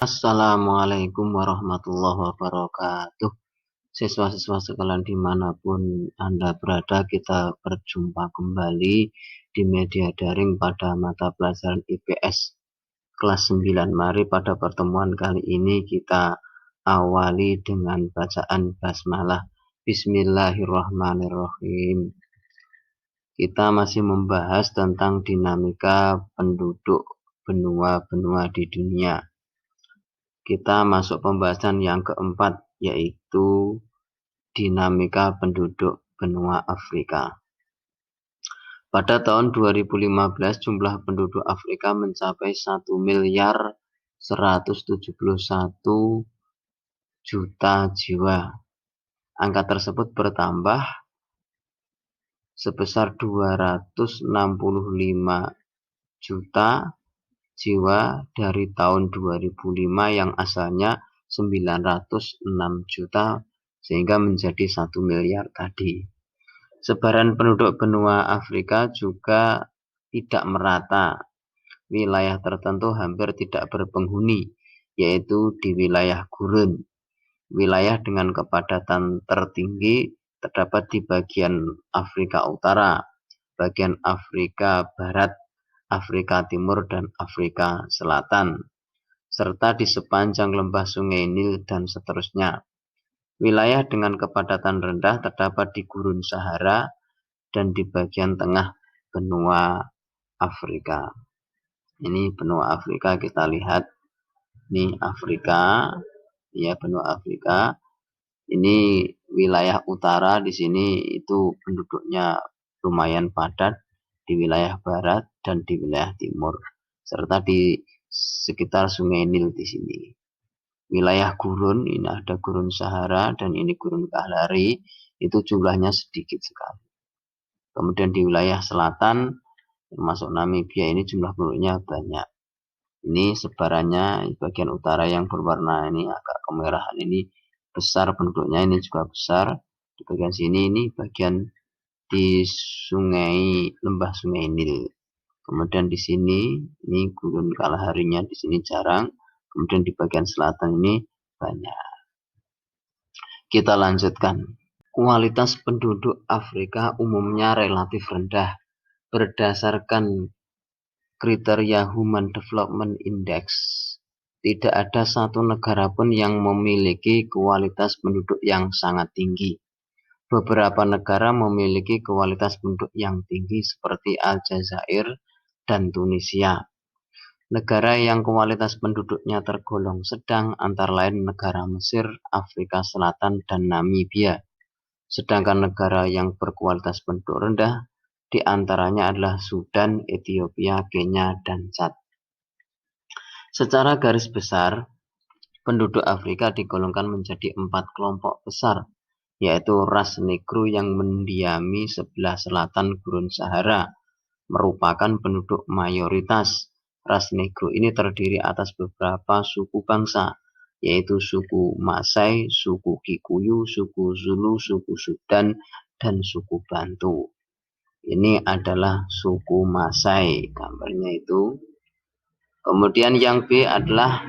Assalamualaikum warahmatullahi wabarakatuh. Siswa-siswa sekalian dimanapun Anda berada, kita berjumpa kembali di media daring pada mata pelajaran IPS kelas 9. Mari pada pertemuan kali ini kita awali dengan bacaan basmalah. Bismillahirrahmanirrahim. Kita masih membahas tentang dinamika penduduk benua-benua di dunia. Kita masuk pembahasan yang keempat, yaitu dinamika penduduk benua Afrika. Pada tahun 2015, jumlah penduduk Afrika mencapai 1.171.000.000 jiwa. Angka tersebut bertambah sebesar 265 juta jiwa dari tahun 2005 yang asalnya 906 juta sehingga menjadi 1 miliar tadi. Sebaran penduduk benua Afrika juga tidak merata. Wilayah tertentu hampir tidak berpenghuni, yaitu di wilayah gurun. Wilayah dengan kepadatan tertinggi terdapat di bagian Afrika Utara, bagian Afrika Barat, Afrika Timur, dan Afrika Selatan, serta di sepanjang lembah Sungai Nil dan seterusnya. Wilayah dengan kepadatan rendah terdapat di Gurun Sahara dan di bagian tengah benua Afrika. Ini benua Afrika, kita lihat. Ini Afrika, ya, benua Afrika. Ini wilayah utara, di sini itu penduduknya lumayan padat, di wilayah barat dan di wilayah timur, serta di sekitar Sungai Nil di sini. Wilayah gurun, ini ada Gurun Sahara dan ini Gurun Kalahari, itu jumlahnya sedikit sekali. Kemudian di wilayah selatan, termasuk Namibia, ini jumlah penduduknya banyak. Ini sebarannya bagian utara yang berwarna ini agak kemerahan, ini besar penduduknya, ini juga besar. Di bagian sini ini bagian di lembah Sungai Nil. Kemudian di sini ini Gurun Kalaharinya, di sini jarang. Kemudian di bagian selatan ini banyak. Kita lanjutkan. Kualitas penduduk Afrika umumnya relatif rendah. Berdasarkan kriteria Human Development Index, tidak ada satu negara pun yang memiliki kualitas penduduk yang sangat tinggi. Beberapa negara memiliki kualitas penduduk yang tinggi seperti Aljazair dan Tunisia. Negara yang kualitas penduduknya tergolong sedang antara lain negara Mesir, Afrika Selatan, dan Namibia. Sedangkan negara yang berkualitas penduduk rendah diantaranya adalah Sudan, Ethiopia, Kenya, dan Chad. Secara garis besar, penduduk Afrika digolongkan menjadi 4 kelompok besar, yaitu ras Negro yang mendiami sebelah selatan Gurun Sahara, merupakan penduduk mayoritas. Ras Negro ini terdiri atas beberapa suku bangsa, yaitu suku Masai, suku Kikuyu, suku Zulu, suku Sudan, dan suku Bantu. Ini adalah suku Masai, gambarnya itu. Kemudian yang B adalah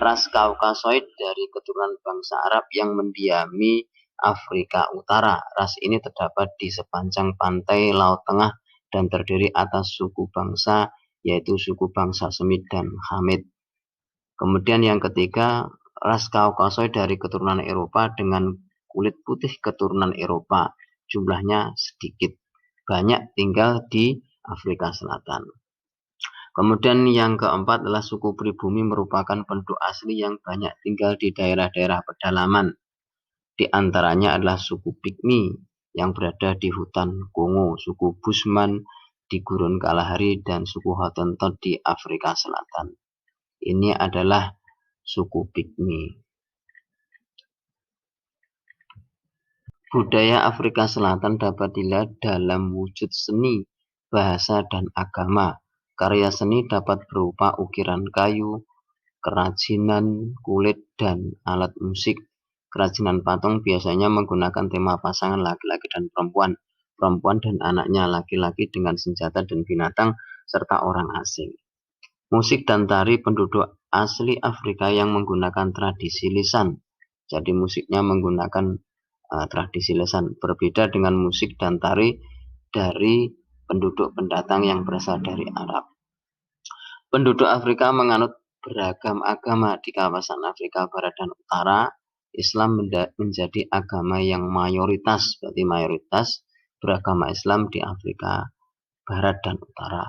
ras Kaukasoid dari keturunan bangsa Arab yang mendiami Afrika Utara. Ras ini terdapat di sepanjang pantai Laut Tengah dan terdiri atas suku bangsa, yaitu suku bangsa Semit dan Hamid. Kemudian yang ketiga, ras Kaukasoid dari keturunan Eropa dengan kulit putih keturunan Eropa. Jumlahnya sedikit, banyak tinggal di Afrika Selatan. Kemudian yang keempat adalah suku pribumi, merupakan penduduk asli yang banyak tinggal di daerah-daerah pedalaman. Di antaranya adalah suku Pygmy yang berada di hutan Kongo, suku Bushman di Gurun Kalahari, dan suku Hottentot di Afrika Selatan. Ini adalah suku Pygmy. Budaya Afrika Selatan dapat dilihat dalam wujud seni, bahasa, dan agama. Karya seni dapat berupa ukiran kayu, kerajinan kulit, dan alat musik. Kerajinan patung biasanya menggunakan tema pasangan laki-laki dan perempuan, perempuan dan anaknya, laki-laki dengan senjata dan binatang, serta orang asing. Musik dan tari penduduk asli Afrika yang menggunakan tradisi lisan. Jadi musiknya menggunakan tradisi lisan, berbeda dengan musik dan tari dari penduduk pendatang yang berasal dari Arab. Penduduk Afrika menganut beragam agama di kawasan Afrika Barat dan Utara. Islam menjadi agama yang mayoritas, berarti mayoritas beragama Islam di Afrika Barat dan Utara,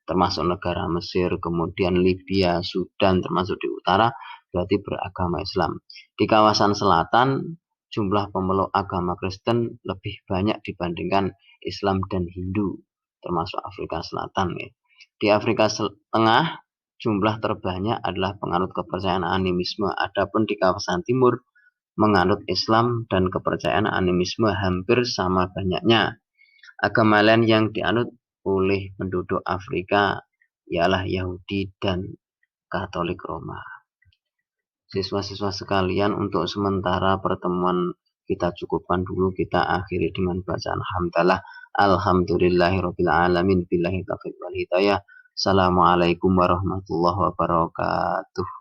termasuk negara Mesir, kemudian Libya, Sudan, termasuk di utara, berarti beragama Islam. Di kawasan selatan, jumlah pemeluk agama Kristen lebih banyak dibandingkan Islam dan Hindu, termasuk Afrika Selatan. Ya. Di Afrika Tengah, jumlah terbanyak adalah penganut kepercayaan animisme. Adapun di kawasan timur, menganut Islam dan kepercayaan animisme hampir sama banyaknya. Agama lain yang dianut oleh penduduk Afrika ialah Yahudi dan Katolik Roma. Siswa-siswa sekalian, untuk sementara pertemuan kita cukupkan dulu, kita akhiri dengan bacaan hamdalah. Alhamdulillahirabbil alamin, billahi taufiq wal hidayah. Assalamualaikum warahmatullahi wabarakatuh.